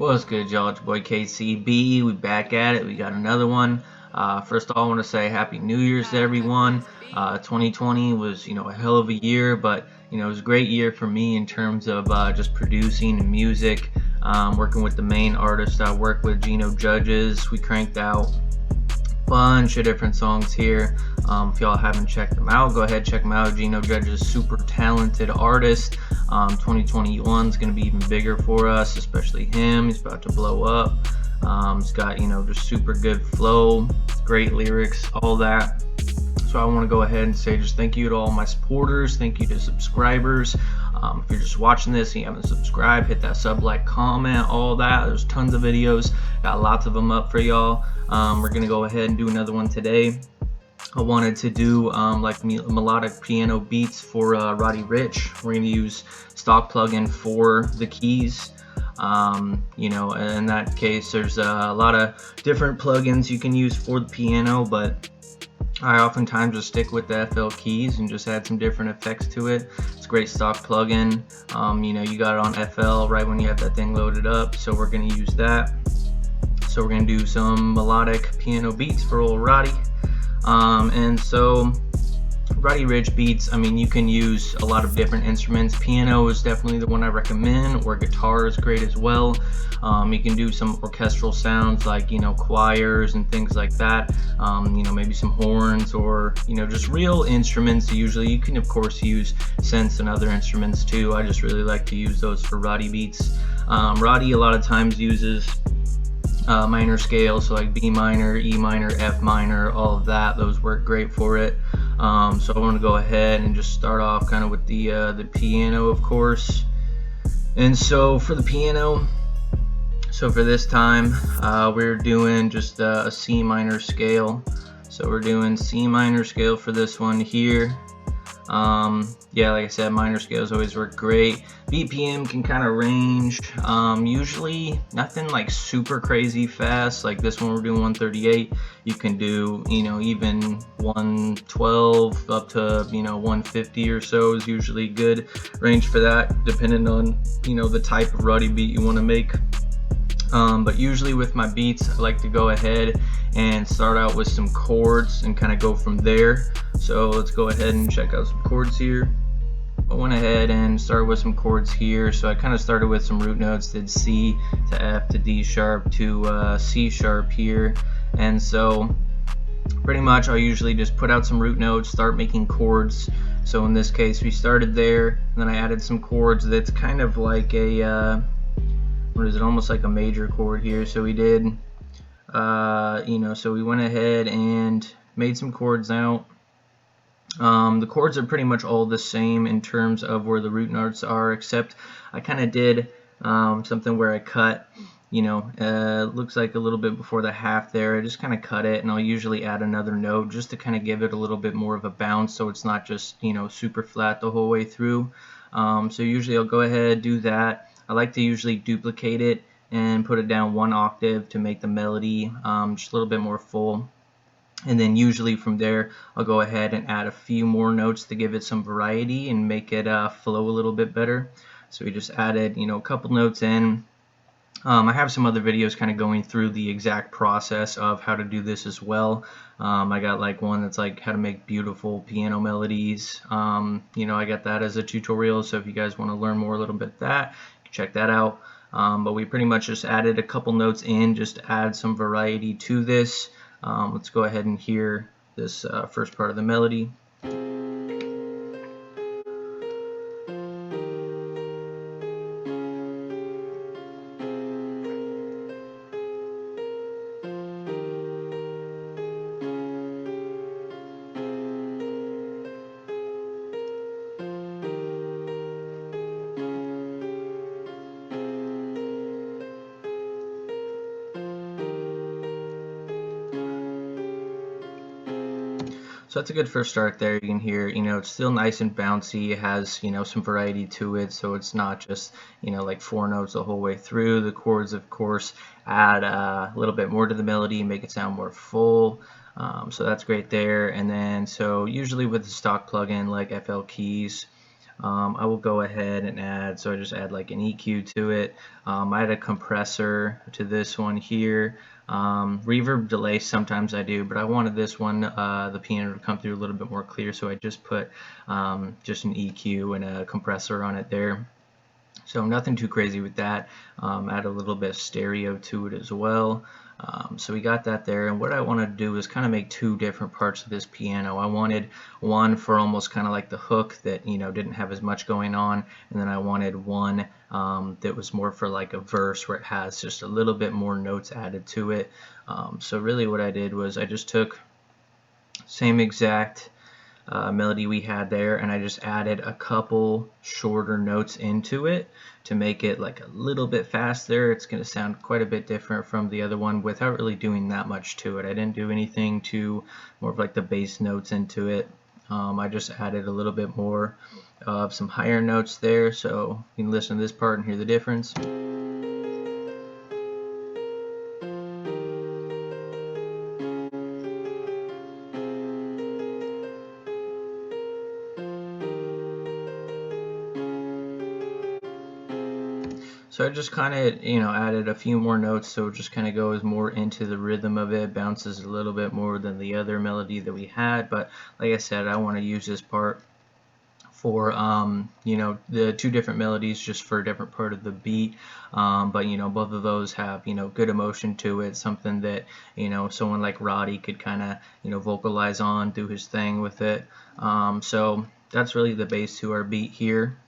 What's good, y'all? It's your boy KCB. We back at it. We got another one. First of all, I want to say Happy New Year's to everyone. 2020 was, a hell of a year, but it was a great year for me in terms of just producing and music. Working with the main artist I work with, Gino Judges. We cranked out bunch of different songs here. If y'all haven't checked them out, go ahead check them out. Gino Judges, super talented artist. 2021 is going to be even bigger for us, especially him. He's about to blow up. He's got just super good flow, great lyrics, all that. So I want to go ahead and say just thank you to all my supporters, thank you to subscribers. If you're just watching this and you haven't subscribed, hit that sub, like, comment, all that. There's tons of videos, got lots of them up for y'all. We're gonna go ahead and do another one today. I wanted to do melodic piano beats for Roddy Rich. We're gonna use stock plugin for the keys. In that case, there's a lot of different plugins you can use for the piano, but I oftentimes just stick with the FL keys and just add some different effects to it. It's a great stock plugin. You got it on FL right when you have that thing loaded up, so we're going to use that. So we're going to do some melodic piano beats for old Roddy. And so Roddy Rich beats, you can use a lot of different instruments. Piano is definitely the one I recommend, or guitar is great as well. You can do some orchestral sounds like, choirs and things like that. Maybe some horns or, just real instruments. Usually you can, of course, use synths and other instruments too. I just really like to use those for Roddy beats. Roddy a lot of times uses minor scales, so like B minor, E minor, F minor, all of that. Those work great for it. So I want to go ahead and just start off kind of with the piano, of course. And so for the piano, so for this time, we're doing just a C minor scale. So we're doing C minor scale for this one here. Yeah, like I said, minor scales always work great. BPM can kind of range, usually nothing like super crazy fast. Like this one we're doing 138. You can do, even 112 up to, 150 or so is usually good range for that, depending on, the type of Roddy beat you want to make. But usually with my beats, I like to go ahead and start out with some chords and kind of go from there. So let's go ahead and check out some chords here. I went ahead and started with some chords here. So I kind of started with some root notes, did C to F to D sharp to C sharp here. And so pretty much I'll usually just put out some root notes, start making chords. So in this case we started there, and then I added some chords that's kind of like a almost like a major chord here. So we did so we went ahead and made some chords out. The chords are pretty much all the same in terms of where the root notes are, except I kind of did something where I cut, looks like a little bit before the half there. I just kind of cut it, and I'll usually add another note just to kind of give it a little bit more of a bounce, so it's not just super flat the whole way through. So usually I'll go ahead, do that. I like to usually duplicate it and put it down one octave to make the melody just a little bit more full. And then usually from there, I'll go ahead and add a few more notes to give it some variety and make it flow a little bit better. So we just added, a couple notes in. I have some other videos kind of going through the exact process of how to do this as well. I got like one that's like how to make beautiful piano melodies. I got that as a tutorial, so if you guys want to learn more a little bit of that, you can check that out. But we pretty much just added a couple notes in just to add some variety to this. Let's go ahead and hear this first part of the melody. So that's a good first start there. You can hear, it's still nice and bouncy. It has, some variety to it. So it's not just, like four notes the whole way through. The chords, of course, add a little bit more to the melody, make it sound more full. So that's great there. And then, so usually with the stock plugin like FL keys, I will go ahead and add, so I just add like an EQ to it. I add a compressor to this one here. Reverb delay sometimes I do, but I wanted this one, the piano to come through a little bit more clear, so I just put just an EQ and a compressor on it there. So nothing too crazy with that. Add a little bit of stereo to it as well. So we got that there, and what I want to do is kind of make two different parts of this piano. I wanted one for almost kind of like the hook that, you know, didn't have as much going on, and then I wanted one that was more for like a verse where it has just a little bit more notes added to it. So really what I did was I just took same exact melody we had there, and I just added a couple shorter notes into it to make it like a little bit faster. It's going to sound quite a bit different from the other one without really doing that much to it. I didn't do anything to more of like the bass notes into it. I just added a little bit more of some higher notes there, so you can listen to this part and hear the difference. So I just kind of, you know, added a few more notes, so it just kind of goes more into the rhythm of it, bounces a little bit more than the other melody that we had. But like I said, I want to use this part for, you know, the two different melodies just for a different part of the beat. But, you know, both of those have, you know, good emotion to it, something that, you know, someone like Roddy could kind of, you know, vocalize on, do his thing with it. So that's really the base to our beat here.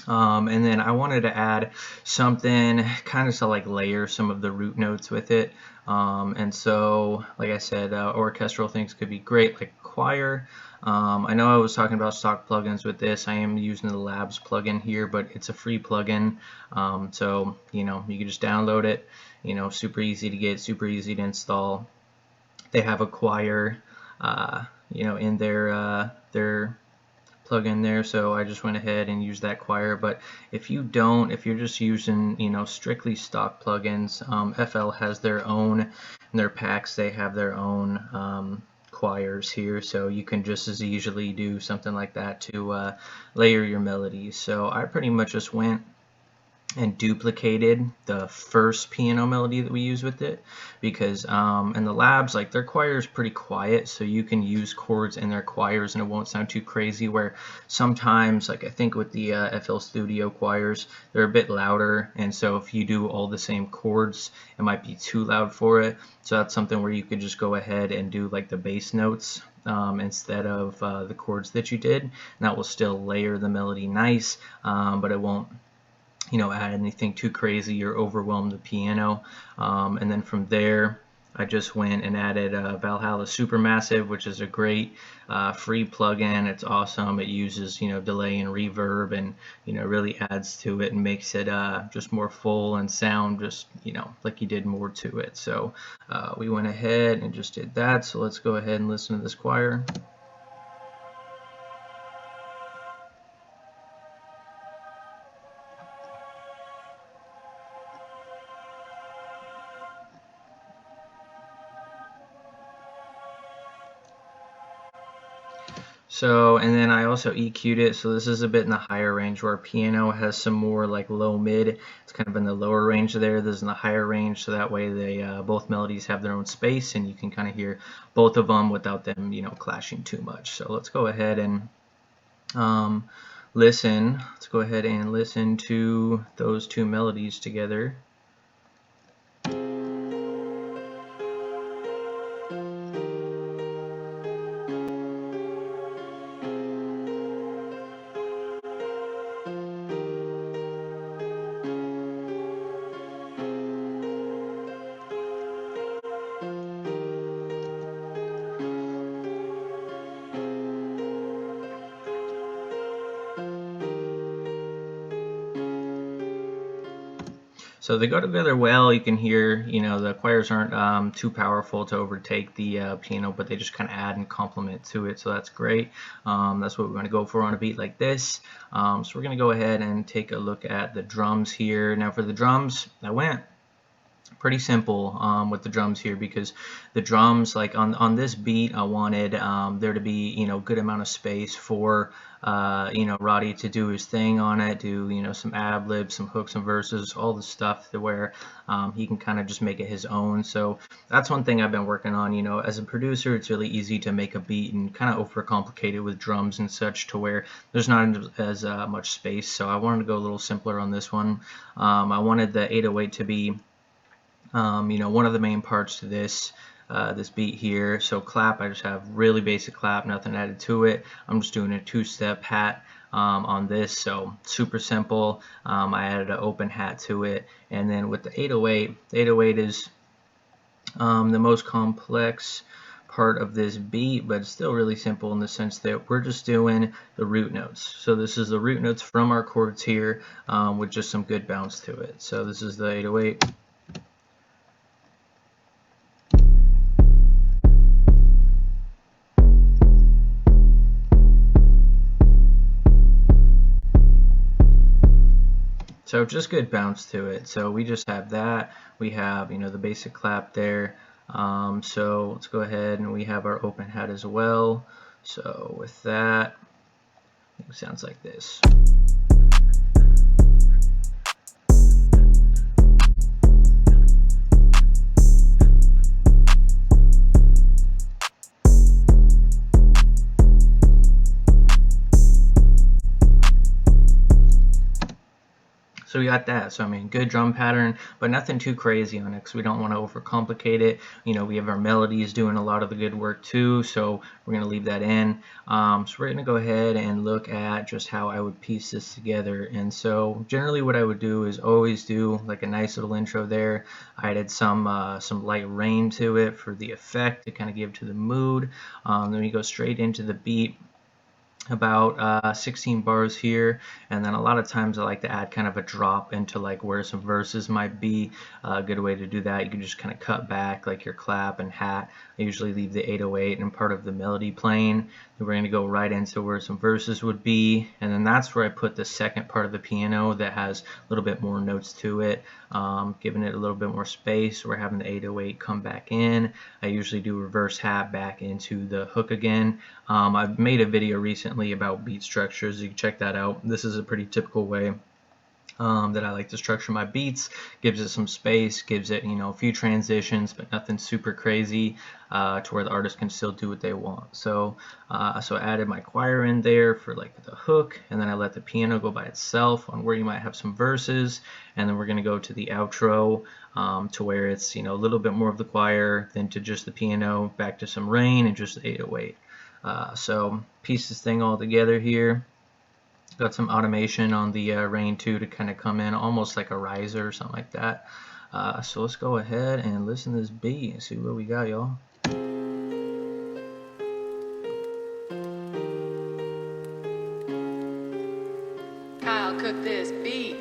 And then I wanted to add something kind of to like layer some of the root notes with it. And so, like I said, orchestral things could be great, like choir. I know I was talking about stock plugins with this. I am using the Labs plugin here, but it's a free plugin. So, you know, you can just download it. You know, super easy to get, super easy to install. They have a choir, you know, in their plug-in there, so I just went ahead and used that choir. But if you don't, if you're just using, you know, strictly stock plugins, FL has their own, in their packs they have their own choirs here, so you can just as easily do something like that to layer your melodies. So I pretty much just went and duplicated the first piano melody that we use with it, because in the Labs, like, their choir is pretty quiet, so you can use chords in their choirs and it won't sound too crazy, where sometimes, like I think with the FL Studio choirs, they're a bit louder, and so if you do all the same chords, it might be too loud for it. So that's something where you could just go ahead and do like the bass notes instead of the chords that you did, and that will still layer the melody nice, but it won't, you know, add anything too crazy or overwhelm the piano. And then from there, I just went and added Valhalla Supermassive, which is a great free plugin. It's awesome. It uses, you know, delay and reverb, and, you know, really adds to it and makes it just more full and sound just, you know, like you did more to it. So we went ahead and just did that. So let's go ahead and listen to this choir. So, and then I also EQ'd it, so this is a bit in the higher range, where piano has some more like low mid. It's kind of in the lower range there. This is in the higher range, so that way they both melodies have their own space, and you can kind of hear both of them without them, you know, clashing too much. So let's go ahead and listen. Let's go ahead and listen to those two melodies together. So they go together well. You can hear, you know, the choirs aren't too powerful to overtake the piano, but they just kind of add and complement to it. So that's great. That's what we're going to go for on a beat like this. So we're going to go ahead and take a look at the drums here. Now for the drums, I went pretty simple with the drums here, because the drums, like on this beat, I wanted there to be, you know, good amount of space for you know, Roddy to do his thing on it, do, you know, some ad libs, some hooks and verses, all the stuff to where he can kind of just make it his own. So that's one thing I've been working on. You know, as a producer, it's really easy to make a beat and kind of overcomplicate it with drums and such to where there's not as much space. So I wanted to go a little simpler on this one. I wanted the 808 to be you know, one of the main parts to this this beat here. So clap, I just have really basic clap, nothing added to it. I'm just doing a two-step hat on this, so super simple. I added an open hat to it, and then with the 808, the 808 is the most complex part of this beat, but it's still really simple in the sense that we're just doing the root notes. So this is the root notes from our chords here with just some good bounce to it. So this is the 808. So just good bounce to it. So we just have that. We have, you know, the basic clap there. So let's go ahead and we have our open hat as well. So with that, it sounds like this. So we got that. So I mean, good drum pattern, but nothing too crazy on it because we don't want to overcomplicate it. You know, we have our melodies doing a lot of the good work too, so we're going to leave that in. So we're going to go ahead and look at just how I would piece this together. And so generally what I would do is always do like a nice little intro there. I added some light rain to it for the effect to kind of give to the mood. Then we go straight into the beat. About 16 bars here, and then a lot of times I like to add kind of a drop into like where some verses might be. A good way to do that, you can just kind of cut back like your clap and hat. I usually leave the 808 and part of the melody playing. Then we're going to go right into where some verses would be, and then that's where I put the second part of the piano that has a little bit more notes to it, giving it a little bit more space. We're having the 808 come back in. I usually do reverse hat back into the hook again. I've made a video recently about beat structures. You can check that out. This is a pretty typical way that I like to structure my beats. Gives it some space, gives it, you know, a few transitions, but nothing super crazy to where the artist can still do what they want. So so I added my choir in there for like the hook, and then I let the piano go by itself on where you might have some verses, and then we're going to go to the outro to where it's, you know, a little bit more of the choir, then to just the piano, back to some rain, and just the 808. So piece this thing all together here. Got some automation on the rain too to kind of come in almost like a riser or something like that. So let's go ahead and listen to this beat and see what we got, y'all. Kyle, cook this beat.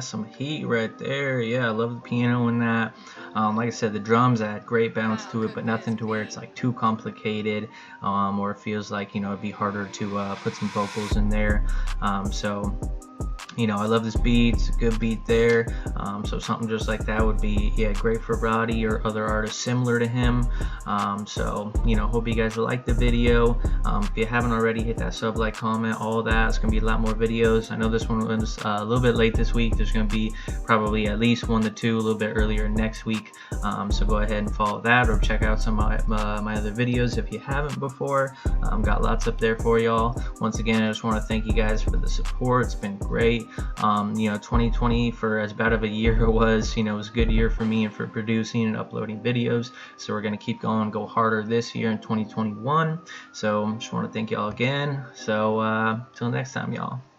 That's some heat right there. Yeah, I love the piano in that. Like I said, the drums add great bounce Kyle, to it, cook but this nothing to where it's beat. like too complicated, or it feels like it'd be harder to put some vocals in there. So I love this beat. It's a good beat there. So something just like that would be, yeah, great for Roddy or other artists similar to him. So hope you guys will like the video. If you haven't already, hit that sub, like, comment, all that. It's gonna be a lot more videos. I know this one was a little bit late this week. There's gonna be probably at least 1 to 2 a little bit earlier next week. So go ahead and follow that, or check out some of my other videos if you haven't before. Got lots up there for y'all. Once again, I just want to thank you guys for the support. It's been great. 2020, for as bad of a year it was, it was a good year for me and for producing and uploading videos. So we're going to keep going, go harder this year in 2021. So just want to thank y'all again. So till next time, y'all.